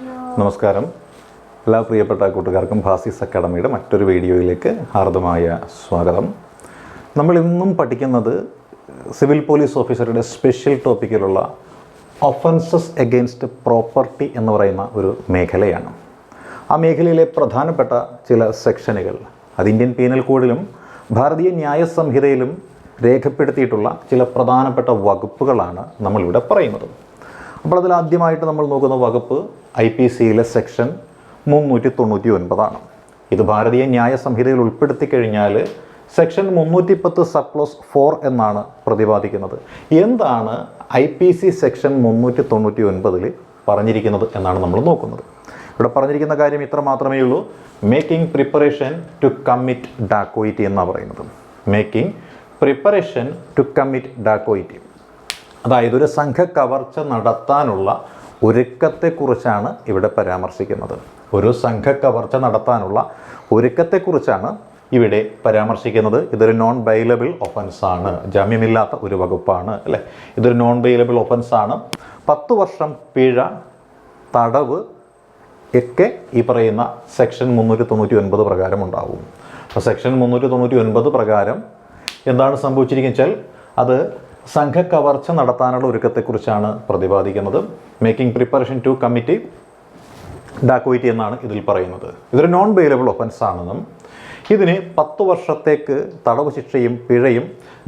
നമസ്കാരം. എല്ലാ പ്രിയപ്പെട്ട കൂട്ടുകാർക്കും ഭാസിസ് അക്കാഡമിയുടെ മറ്റൊരു വീഡിയോയിലേക്ക് ഹാർദമായ സ്വാഗതം. നമ്മൾ ഇന്നും പഠിക്കുന്നത് സിവിൽ പോലീസ് ഓഫീസറുടെ സ്പെഷ്യൽ ടോപ്പിക്കിലുള്ള ഒഫൻസസ് എഗെയിൻസ്റ്റ് പ്രോപ്പർട്ടി എന്ന് പറയുന്ന ഒരു മേഖലയാണ്. ആ മേഖലയിലെ പ്രധാനപ്പെട്ട ചില സെക്ഷനുകൾ അത് ഇന്ത്യൻ പീനൽ കോഡിലും ഭാരതീയ ന്യായ സംഹിതയിലും രേഖപ്പെടുത്തിയിട്ടുള്ള ചില പ്രധാനപ്പെട്ട വകുപ്പുകളാണ് നമ്മളിവിടെ പറയുന്നത്. അപ്പോൾ അതിൽ ആദ്യമായിട്ട് നമ്മൾ നോക്കുന്ന വകുപ്പ് IPCയിലെ സെക്ഷൻ 399 ഇത് ഭാരതീയ ന്യായ സംഹിതയിൽ ഉൾപ്പെടുത്തി കഴിഞ്ഞാൽ സെക്ഷൻ 310 സബ്ക്ലോസ് 4 എന്നാണ് പ്രതിപാദിക്കുന്നത്. എന്താണ് IPC സെക്ഷൻ 399 പറഞ്ഞിരിക്കുന്നത് എന്നാണ് നമ്മൾ നോക്കുന്നത്. ഇവിടെ പറഞ്ഞിരിക്കുന്ന കാര്യം ഇത്ര മാത്രമേ ഉള്ളൂ. മേക്കിംഗ് പ്രിപ്പറേഷൻ ടു കമ്മിറ്റ് ഡാക്കോയിറ്റി എന്നാണ് പറയുന്നത്. മേക്കിംഗ് പ്രിപ്പറേഷൻ ടു കമ്മിറ്റ് ഡാക്കോയിറ്റി, അതായത് ഒരു സംഘ കവർച്ച നടത്താനുള്ള ഒരുക്കത്തെക്കുറിച്ചാണ് ഇവിടെ പരാമർശിക്കുന്നത്. ഒരു സംഘ കവർച്ച നടത്താനുള്ള ഒരുക്കത്തെക്കുറിച്ചാണ് ഇവിടെ പരാമർശിക്കുന്നത്. ഇതൊരു നോൺ ബെയിലബിൾ ഒഫൻസാണ്, ജാമ്യമില്ലാത്ത ഒരു വകുപ്പാണ് അല്ലേ. ഇതൊരു നോൺ ബെയിലബിൾ ഒഫൻസാണ്. 10 വർഷം പിഴ, തടവ് ഒക്കെ ഈ പറയുന്ന സെക്ഷൻ 399 പ്രകാരം ഉണ്ടാവും. അപ്പോൾ സെക്ഷൻ 399 പ്രകാരം എന്താണ് സംഭവിച്ചിരിക്കുന്നത് വെച്ചാൽ അത് സംഘ കവർച്ച നടത്താനുള്ള ഒരുക്കത്തെക്കുറിച്ചാണ് പ്രതിപാദിക്കുന്നത്. മേക്കിംഗ് പ്രിപ്പറേഷൻ ടു കമ്മിറ്റ് ഡാക്കോയിറ്റി എന്നാണ് ഇതിൽ പറയുന്നത്. ഇതൊരു നോൺ ബെയിലബിൾ ഒഫൻസ് ആണെന്നും ഇതിന് 10 വർഷത്തേക്ക് തടവ് ശിക്ഷയും പിഴയും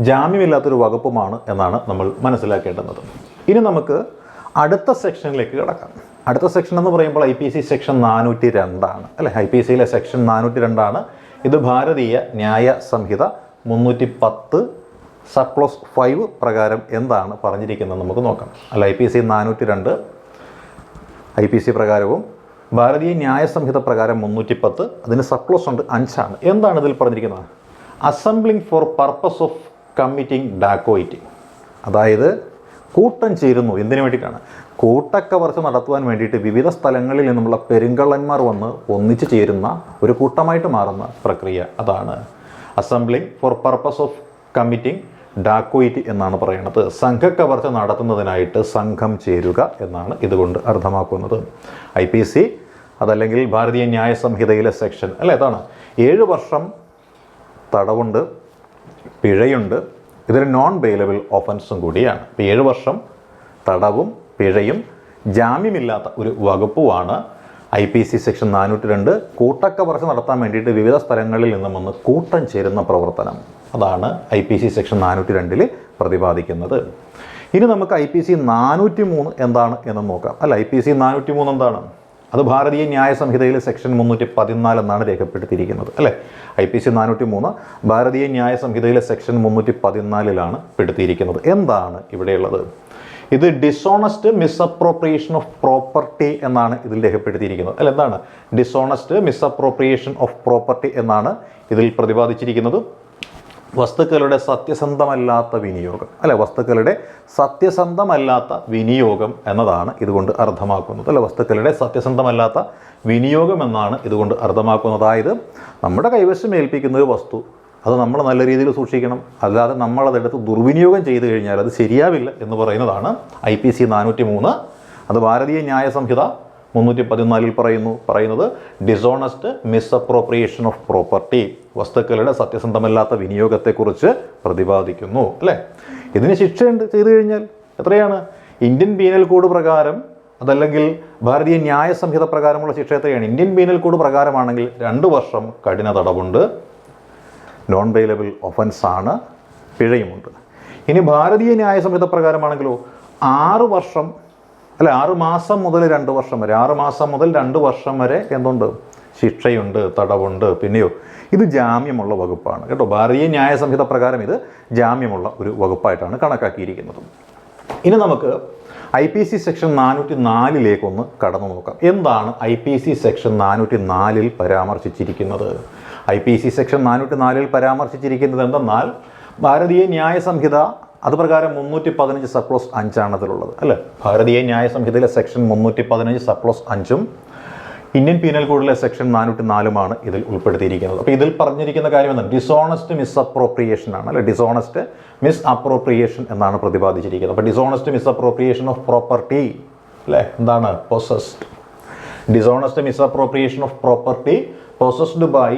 ജാമ്യമില്ലാത്തൊരു വകുപ്പുമാണ് എന്നാണ് നമ്മൾ മനസ്സിലാക്കേണ്ടുന്നത്. ഇനി നമുക്ക് അടുത്ത സെക്ഷനിലേക്ക് കിടക്കാം. അടുത്ത സെക്ഷൻ എന്ന് പറയുമ്പോൾ IPC സെക്ഷൻ 402 അല്ലേ. IPCയിലെ സെക്ഷൻ 402. ഇത് ഭാരതീയ ന്യായ സംഹിത 310 സബ്ക്ലോസ് 5 പ്രകാരം എന്താണ് പറഞ്ഞിരിക്കുന്നത് നമുക്ക് നോക്കാം. അല്ല, IPC 402 IPC പ്രകാരവും ഭാരതീയ ന്യായ സംഹിത പ്രകാരം 310 അതിന് സബ്ക്ലോസ് ഉണ്ട് 5. എന്താണ് ഇതിൽ പറഞ്ഞിരിക്കുന്നത്? Assembling for purpose of committing dacoity, അതായത് കൂട്ടം ചേരുന്നു. എന്തിനു വേണ്ടിയിട്ടാണ്? കൂട്ടക്കവർച്ച നടത്തുവാൻ വേണ്ടിയിട്ട് വിവിധ സ്ഥലങ്ങളിൽ നിന്നുള്ള പെരുങ്കള്ളന്മാർ വന്ന് ഒന്നിച്ചു ചേരുന്ന ഒരു കൂട്ടമായിട്ട് മാറുന്ന പ്രക്രിയ, അതാണ് assembling for purpose of committing dacoity എന്നാണ് പറയുന്നത്. സംഘക്കവർച്ച നടത്തുന്നതിനായിട്ട് സംഘം ചേരുക എന്നാണ് ഇതുകൊണ്ട് അർത്ഥമാക്കുന്നത്. IPC അതല്ലെങ്കിൽ ഭാരതീയ ന്യായ സംഹിതയിലെ സെക്ഷൻ അല്ലേ, അതാണ് 7 വർഷം തടവുണ്ട്, പിഴയുണ്ട്. ഇതൊരു നോൺ ബെയിലബിൾ ഒഫൻസും കൂടിയാണ്. ഇപ്പോൾ 7 വർഷം തടവും പിഴയും ജാമ്യമില്ലാത്ത ഒരു വകുപ്പുമാണ് IPC സെക്ഷൻ 402. കൂട്ടക്കവർച്ച നടത്താൻ വേണ്ടിയിട്ട് വിവിധ സ്ഥലങ്ങളിൽ നിന്നും വന്ന് കൂട്ടം ചേരുന്ന പ്രവർത്തനം, അതാണ് IPC സെക്ഷൻ 402 പ്രതിപാദിക്കുന്നത്. ഇനി നമുക്ക് IPC 403 എന്താണ് എന്ന് നോക്കാം. അല്ല, IPC 403 എന്താണ്? അത് ഭാരതീയ ന്യായ സംഹിതയിലെ സെക്ഷൻ 314 എന്നാണ് രേഖപ്പെടുത്തിയിരിക്കുന്നത് അല്ലേ. IPC 403 ഭാരതീയ ന്യായ സംഹിതയിലെ സെക്ഷൻ 314 പെടുത്തിയിരിക്കുന്നത്. എന്താണ് ഇവിടെയുള്ളത്? ഇത് ഡിസോണസ്റ്റ് മിസ്അപ്രോപ്രിയേഷൻ ഓഫ് പ്രോപ്പർട്ടി എന്നാണ് ഇതിൽ രേഖപ്പെടുത്തിയിരിക്കുന്നത് അല്ല. എന്താണ് ഡിസോണസ്റ്റ് മിസ്അപ്രോപ്രിയേഷൻ ഓഫ് പ്രോപ്പർട്ടി എന്നാണ് ഇതിൽ പ്രതിപാദിച്ചിരിക്കുന്നത്? വസ്തുക്കളുടെ സത്യസന്ധമല്ലാത്ത വിനിയോഗം അല്ലെ. വസ്തുക്കളുടെ സത്യസന്ധമല്ലാത്ത വിനിയോഗം എന്നതാണ് ഇതുകൊണ്ട് അർത്ഥമാക്കുന്നത് അല്ലെ. വസ്തുക്കളുടെ സത്യസന്ധമല്ലാത്ത വിനിയോഗം എന്നാണ് ഇതുകൊണ്ട് അർത്ഥമാക്കുന്നത്. അതായത് നമ്മുടെ കൈവശം ഏൽപ്പിക്കുന്ന ഒരു വസ്തു അത് നമ്മൾ നല്ല രീതിയിൽ സൂക്ഷിക്കണം, അല്ലാതെ നമ്മളതെടുത്ത് ദുർവിനിയോഗം ചെയ്തു കഴിഞ്ഞാൽ അത് ശരിയാവില്ല എന്ന് പറയുന്നതാണ് IPC 403. അത് ഭാരതീയ ന്യായ സംഹിത 314 പറയുന്നത് ഡിസോണസ്റ്റ് മിസ്അപ്രോപ്രിയേഷൻ ഓഫ് പ്രോപ്പർട്ടി, വസ്തുക്കളുടെ സത്യസന്ധമല്ലാത്ത വിനിയോഗത്തെക്കുറിച്ച് പ്രതിപാദിക്കുന്നു അല്ലേ. ഇതിന് ശിക്ഷയുണ്ട് ചെയ്തു കഴിഞ്ഞാൽ. എത്രയാണ്? ഇന്ത്യൻ പീനൽ കോഡ് പ്രകാരം അതല്ലെങ്കിൽ ഭാരതീയ ന്യായ സംഹിത പ്രകാരമുള്ള ശിക്ഷ എത്രയാണ്? ഇന്ത്യൻ പീനൽ കോഡ് പ്രകാരമാണെങ്കിൽ 2 വർഷം കഠിന തടവുണ്ട്, നോൺ ബെയിലബിൾ ഒഫൻസാണ്, പിഴയുമുണ്ട്. ഇനി ഭാരതീയ ന്യായ സംഹിത പ്രകാരമാണെങ്കിലോ 6 വർഷം അല്ലെ, 6 മാസം മുതൽ 2 വർഷം വരെ, 6 മാസം മുതൽ 2 വർഷം വരെ എന്തുണ്ട്? ശിക്ഷയുണ്ട്, തടവുണ്ട്. പിന്നെയോ ഇത് ജാമ്യമുള്ള വകുപ്പാണ് കേട്ടോ. ഭാരതീയ ന്യായ സംഹിത പ്രകാരം ഇത് ജാമ്യമുള്ള ഒരു വകുപ്പായിട്ടാണ് കണക്കാക്കിയിരിക്കുന്നത്. ഇനി നമുക്ക് IPC സെക്ഷൻ 404 കടന്നു നോക്കാം. എന്താണ് IPC സെക്ഷൻ 404 പരാമർശിച്ചിരിക്കുന്നത്? IPC സെക്ഷൻ 404 പരാമർശിച്ചിരിക്കുന്നത് എന്തെന്നാൽ ഭാരതീയ ന്യായ സംഹിത അത് പ്രകാരം 315 സബ്ക്ലോസ് 5 അതിലുള്ളത് അല്ലേ. ഭാരതീയ ന്യായ സംഹിതയിലെ സെക്ഷൻ 315 സബ്ക്ലോസ് 5 ഇന്ത്യൻ പീനൽ കോഡിലെ സെക്ഷൻ 404 ഇതിൽ ഉൾപ്പെടുത്തിയിരിക്കുന്നത്. അപ്പോൾ ഇതിൽ പറഞ്ഞിരിക്കുന്ന കാര്യം എന്താണ്? ഡിസോണസ്റ്റ് മിസ്അപ്രോപ്രിയേഷൻ ആണ് അല്ലെ. ഡിസോണസ്റ്റ് മിസ്അപ്രോപ്രിയേഷൻ എന്നാണ് പ്രതിപാദിച്ചിരിക്കുന്നത്. അപ്പോൾ ഡിസോണസ്റ്റ് മിസ്അപ്രോപ്രിയേഷൻ ഓഫ് പ്രോപ്പർട്ടി അല്ലേ, എന്താണ്? Possessed. Dishonest misappropriation of property possessed by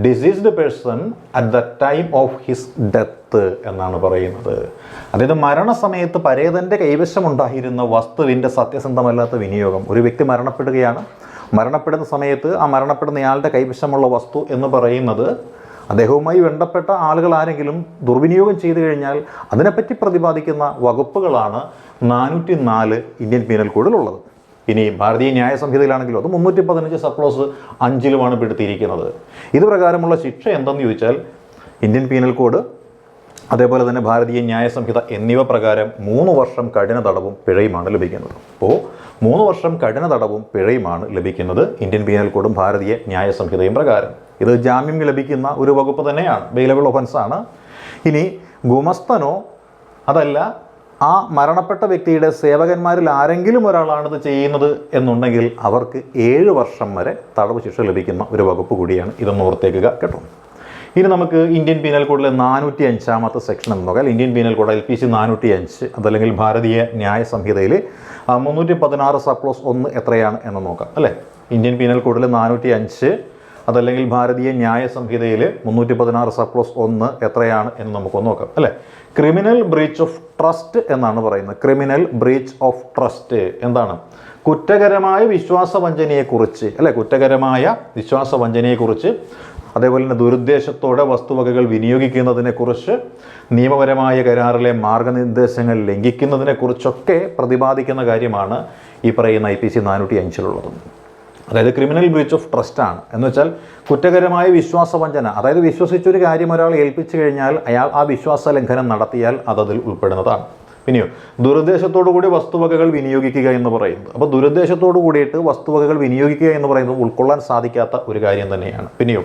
deceased person at the time of his death എന്നാണ് പറയുന്നത്. അതായത് മരണസമയത്ത് പരേതൻ്റെ കൈവശമുണ്ടായിരുന്ന വസ്തുവിൻ്റെ സത്യസന്ധമല്ലാത്ത വിനിയോഗം. ഒരു വ്യക്തി മരണപ്പെടുകയാണ്, മരണപ്പെടുന്ന സമയത്ത് ആ മരണപ്പെടുന്നയാളുടെ കൈവശമുള്ള വസ്തു എന്ന് പറയുന്നത് അദ്ദേഹവുമായി ബന്ധപ്പെട്ട ആളുകൾ ആരെങ്കിലും ദുർവിനിയോഗം ചെയ്തു കഴിഞ്ഞാൽ അതിനെപ്പറ്റി പ്രതിപാദിക്കുന്ന വകുപ്പുകളാണ് 404 ഇന്ത്യൻ പീനൽ കോഡിലുള്ളത്. ഇനി ഭാരതീയ ന്യായ സംഹിതയിലാണെങ്കിലും അത് 315 സബ്ക്ലോസ് 5-ലുമാണ് പെടുത്തിയിരിക്കുന്നത്. ഇത് പ്രകാരമുള്ള ശിക്ഷ എന്തെന്ന് ചോദിച്ചാൽ ഇന്ത്യൻ പീനൽ കോഡ് അതേപോലെ തന്നെ ഭാരതീയ ന്യായ സംഹിത എന്നിവ പ്രകാരം 3 വർഷം കഠിന തടവും പിഴയുമാണ് ലഭിക്കുന്നത്. അപ്പോൾ 3 വർഷം കഠിന തടവും പിഴയുമാണ് ലഭിക്കുന്നത് ഇന്ത്യൻ പീനൽ കോഡും ഭാരതീയ ന്യായ സംഹിതയും പ്രകാരം. ഇത് ജാമ്യം ലഭിക്കുന്ന ഒരു വകുപ്പ് തന്നെയാണ്, ബെയിലബിൾ ഒഫൻസാണ്. ഇനി ഗുമസ്തനോ അതല്ല ആ മരണപ്പെട്ട വ്യക്തിയുടെ സേവകന്മാരിൽ ആരെങ്കിലും ഒരാളാണിത് ചെയ്യുന്നത് എന്നുണ്ടെങ്കിൽ അവർക്ക് 7 വർഷം വരെ തടവ് ശിക്ഷ ലഭിക്കുന്ന ഒരു വകുപ്പ് കൂടിയാണ്. ഇതൊന്ന് ഓർത്തേക്കുക കേട്ടോ. ഇനി നമുക്ക് ഇന്ത്യൻ പീനൽ കോഡിലെ 405-ാമത്തെ സെക്ഷൻ എന്ന് നോക്കാം. ഇന്ത്യൻ പീനൽ കോഡ് LPC 405 അതല്ലെങ്കിൽ ഭാരതീയ ന്യായ സംഹിതയിൽ 316 സബ്ക്ലോസ് 1 എത്രയാണ് എന്ന് നോക്കാം അല്ലേ. ഇന്ത്യൻ പീനൽ കോഡിൽ 405 അതല്ലെങ്കിൽ ഭാരതീയ ന്യായ സംഹിതയിൽ 316 സബ്ക്ലോസ് 1 എത്രയാണ് എന്ന് നമുക്കൊന്ന് നോക്കാം അല്ലേ. ക്രിമിനൽ ബ്രീച്ച് ഓഫ് ട്രസ്റ്റ് എന്നാണ് പറയുന്നത്. ക്രിമിനൽ ബ്രീച്ച് ഓഫ് ട്രസ്റ്റ് എന്താണ്? കുറ്റകരമായ വിശ്വാസവഞ്ചനയെക്കുറിച്ച് അല്ലേ, കുറ്റകരമായ വിശ്വാസവഞ്ചനയെക്കുറിച്ച് അതേപോലെ തന്നെ ദുരുദ്ദേശത്തോടെ വസ്തുവകകൾ വിനിയോഗിക്കുന്നതിനെക്കുറിച്ച് നിയമപരമായ കരാറിലെ മാർഗനിർദ്ദേശങ്ങൾ ലംഘിക്കുന്നതിനെക്കുറിച്ചൊക്കെ പ്രതിപാദിക്കുന്ന കാര്യമാണ് ഈ പറയുന്ന IPC 405-ലുള്ളത്. അതായത് ക്രിമിനൽ ബ്രീച്ച് ഓഫ് ട്രസ്റ്റ് ആണ് എന്ന് വെച്ചാൽ കുറ്റകരമായ വിശ്വാസവഞ്ചന. അതായത് വിശ്വസിച്ചൊരു കാര്യം ഒരാൾ ഏൽപ്പിച്ചു കഴിഞ്ഞാൽ അയാൾ ആ വിശ്വാസ ലംഘനം നടത്തിയാൽ അതതിൽ ഉൾപ്പെടുന്നതാണ്. പിന്നെയോ ദുരുദ്ദേശത്തോടു കൂടി വസ്തുവകകൾ വിനിയോഗിക്കുക എന്ന് പറയുന്നത്. അപ്പോൾ ദുരുദ്ദേശത്തോടു കൂടിയിട്ട് വസ്തുവകകൾ വിനിയോഗിക്കുക എന്ന് പറയുന്നത് ഉൾക്കൊള്ളാൻ സാധിക്കാത്ത ഒരു കാര്യം തന്നെയാണ്. പിന്നെയോ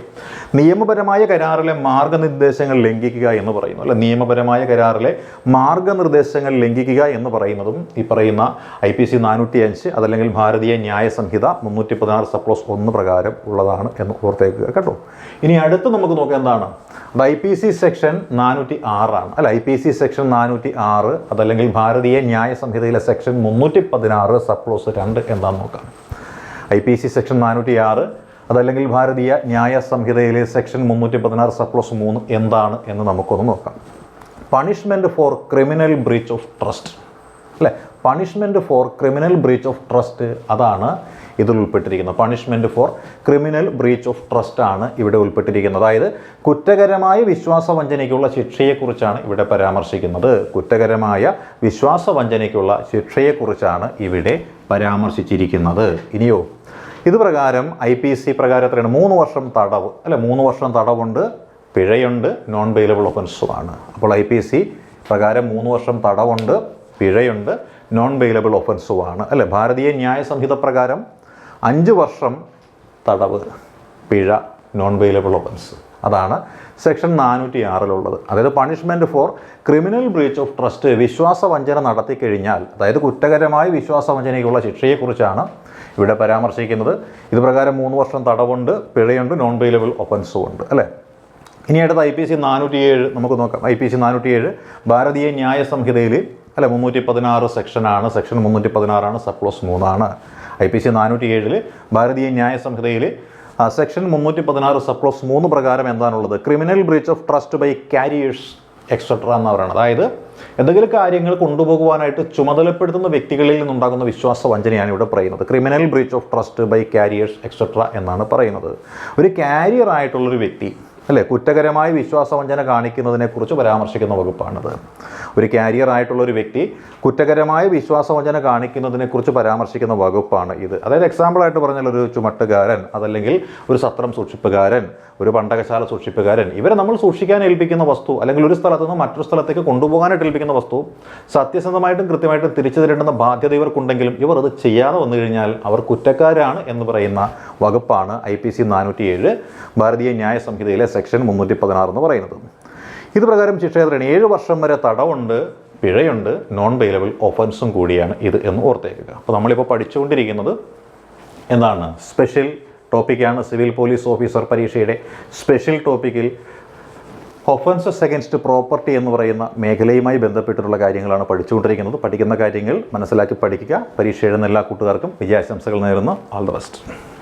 നിയമപരമായ കരാറിലെ മാർഗനിർദ്ദേശങ്ങൾ ലംഘിക്കുക എന്ന് പറയുന്നു അല്ലെ. നിയമപരമായ കരാറിലെ മാർഗനിർദ്ദേശങ്ങൾ ലംഘിക്കുക എന്ന് പറയുന്നതും ഈ പറയുന്ന IPC 405 അതല്ലെങ്കിൽ ഭാരതീയ ന്യായ സംഹിത 316 സബ്ക്ലോസ് 1 പ്രകാരം ഉള്ളതാണ് എന്ന് ഓർത്തേക്കുക കേട്ടോ. ഇനി അടുത്ത് നമുക്ക് നോക്കാം എന്താണ് IPC സെക്ഷൻ 406 ആണ് അല്ല. IPC സെക്ഷൻ 406 അതല്ലെങ്കിൽ ഭാരതീയ ന്യായ സംഹിതയിലെ സെക്ഷൻ 316 സബ്ക്ലോസ് 2 എന്താണെന്ന് നോക്കാം. IPC സെക്ഷൻ 406 അതല്ലെങ്കിൽ ഭാരതീയ ന്യായ സംഹിതയിലെ സെക്ഷൻ 316 സബ്ക്ലോസ് 3 എന്താണ് എന്ന് നമുക്കൊന്ന് നോക്കാം. Punishment for criminal breach of trust അല്ലേ. Punishment for criminal breach of trust അതാണ് ഇതിൽ ഉൾപ്പെട്ടിരിക്കുന്നത്. Punishment for criminal breach of trust ആണ് ഇവിടെ ഉൾപ്പെട്ടിരിക്കുന്നത്. അതായത് കുറ്റകരമായ വിശ്വാസവഞ്ചനയ്ക്കുള്ള ശിക്ഷയെക്കുറിച്ചാണ് ഇവിടെ പരാമർശിക്കുന്നത്. കുറ്റകരമായ വിശ്വാസവഞ്ചനയ്ക്കുള്ള ശിക്ഷയെക്കുറിച്ചാണ് ഇവിടെ പരാമർശിച്ചിരിക്കുന്നത്. ഇനിയോ ഇത് പ്രകാരം IPC പ്രകാരം എത്രയാണ്? 3 വർഷം തടവ് അല്ലെ. 3 വർഷം തടവുണ്ട്, പിഴയുണ്ട്, നോൺ ബെയിലബിൾ ഒഫൻസുമാണ്. അപ്പോൾ IPC പ്രകാരം 3 വർഷം തടവുണ്ട്, പിഴയുണ്ട്, നോൺ ബെയിലബിൾ ഒഫൻസുമാണ് അല്ലെ. ഭാരതീയ ന്യായ സംഹിത പ്രകാരം 5 വർഷം തടവ്, പിഴ, നോൺ ബെയിലബിൾ ഒഫൻസ്. അതാണ് സെക്ഷൻ 406-ലുള്ളത്. അതായത് punishment for criminal breach of trust വിശ്വാസവഞ്ചന നടത്തിക്കഴിഞ്ഞാൽ അതായത് കുറ്റകരമായ വിശ്വാസവഞ്ചനയ്ക്കുള്ള ശിക്ഷയെക്കുറിച്ചാണ് ഇവിടെ പരാമർശിക്കുന്നത്. ഇത് പ്രകാരം 3 വർഷം തടവുണ്ട്, പിഴയുണ്ട്, നോൺ ബെയിലബിൾ ഒഫൻസും ഉണ്ട് അല്ലേ. ഇനി അടുത്ത IPC 407 നമുക്ക് നോക്കാം. IPC 407 ഭാരതീയ ന്യായ സംഹിതയിൽ അല്ല 316 സെക്ഷനാണ്. സെക്ഷൻ 316 സബ്ക്ലോസ് 3 ആണ്. IPC 407 ഭാരതീയ ന്യായ സംഹിതയിൽ സെക്ഷൻ 316 സബ്ക്ലോസ് 3 പ്രകാരം എന്താണുള്ളത്? Criminal breach of trust by carriers etcetera എന്ന് പറയുന്നത്. അതായത് എന്തെങ്കിലും കാര്യങ്ങൾ കൊണ്ടുപോകുവാനായിട്ട് ചുമതലപ്പെടുത്തുന്ന വ്യക്തികളിൽ നിന്നുണ്ടാകുന്ന വിശ്വാസവഞ്ചനയാണ് ഇവിടെ പറയുന്നത്. Criminal breach of trust by carriers etcetera എന്നാണ് പറയുന്നത്. ഒരു കാരിയർ ആയിട്ടുള്ളൊരു വ്യക്തി അല്ലേ കുറ്റകരമായ വിശ്വാസവഞ്ചന കാണിക്കുന്നതിനെക്കുറിച്ച് പരാമർശിക്കുന്ന വകുപ്പാണിത്. ഒരു കാരിയർ ആയിട്ടുള്ള ഒരു വ്യക്തി കുറ്റകരമായ വിശ്വാസവഞ്ചന കാണിക്കുന്നതിനെക്കുറിച്ച് പരാമർശിക്കുന്ന വകുപ്പാണ് ഇത്. അതായത് എക്സാമ്പിളായിട്ട് പറഞ്ഞാൽ ഒരു ചുമട്ടുകാരൻ അതല്ലെങ്കിൽ ഒരു സത്രം സൂക്ഷിപ്പുകാരൻ, ഒരു പണ്ടകശാല സൂക്ഷിപ്പുകാരൻ, ഇവരെ നമ്മൾ സൂക്ഷിക്കാൻ ഏൽപ്പിക്കുന്ന വസ്തു അല്ലെങ്കിൽ ഒരു സ്ഥലത്ത് നിന്ന് മറ്റൊരു സ്ഥലത്തേക്ക് കൊണ്ടുപോകാനായിട്ട് ഏൽപ്പിക്കുന്ന വസ്തു സത്യസന്ധമായിട്ടും കൃത്യമായിട്ടും തിരിച്ചു തരേണ്ടുന്ന ബാധ്യത ഇവർക്കുണ്ടെങ്കിലും ഇവർ അത് ചെയ്യാതെ വന്നു കഴിഞ്ഞാൽ അവർ കുറ്റക്കാരാണ് എന്ന് പറയുന്ന വകുപ്പാണ് IPC 407 ഭാരതീയ ന്യായ സംഹിതയിലെ സെക്ഷൻ 316 എന്ന് പറയുന്നത്. ഇത് പ്രകാരം ശിക്ഷ എത്രയാണ്? 7 വർഷം വരെ തടവുണ്ട്, പിഴയുണ്ട്, നോൺ ബെയിലബിൾ ഒഫൻസും കൂടിയാണ് ഇത് എന്ന് ഓർത്തേക്കുക. അപ്പോൾ നമ്മളിപ്പോൾ പഠിച്ചുകൊണ്ടിരിക്കുന്നത് എന്താണ്? സ്പെഷ്യൽ ടോപ്പിക്കാണ്. സിവിൽ പോലീസ് ഓഫീസർ പരീക്ഷയുടെ സ്പെഷ്യൽ ടോപ്പിക്കിൽ ഒഫൻസസ് അഗൈൻസ്റ്റ് പ്രോപ്പർട്ടി എന്ന് പറയുന്ന മേഖലയുമായി ബന്ധപ്പെട്ടിട്ടുള്ള കാര്യങ്ങളാണ് പഠിച്ചുകൊണ്ടിരിക്കുന്നത്. പഠിക്കുന്ന കാര്യങ്ങൾ മനസ്സിലാക്കി പഠിക്കുക. പരീക്ഷ എഴുതുന്ന എല്ലാ കൂട്ടുകാർക്കും വിജയാശംസകൾ നേരുന്നു. All the best.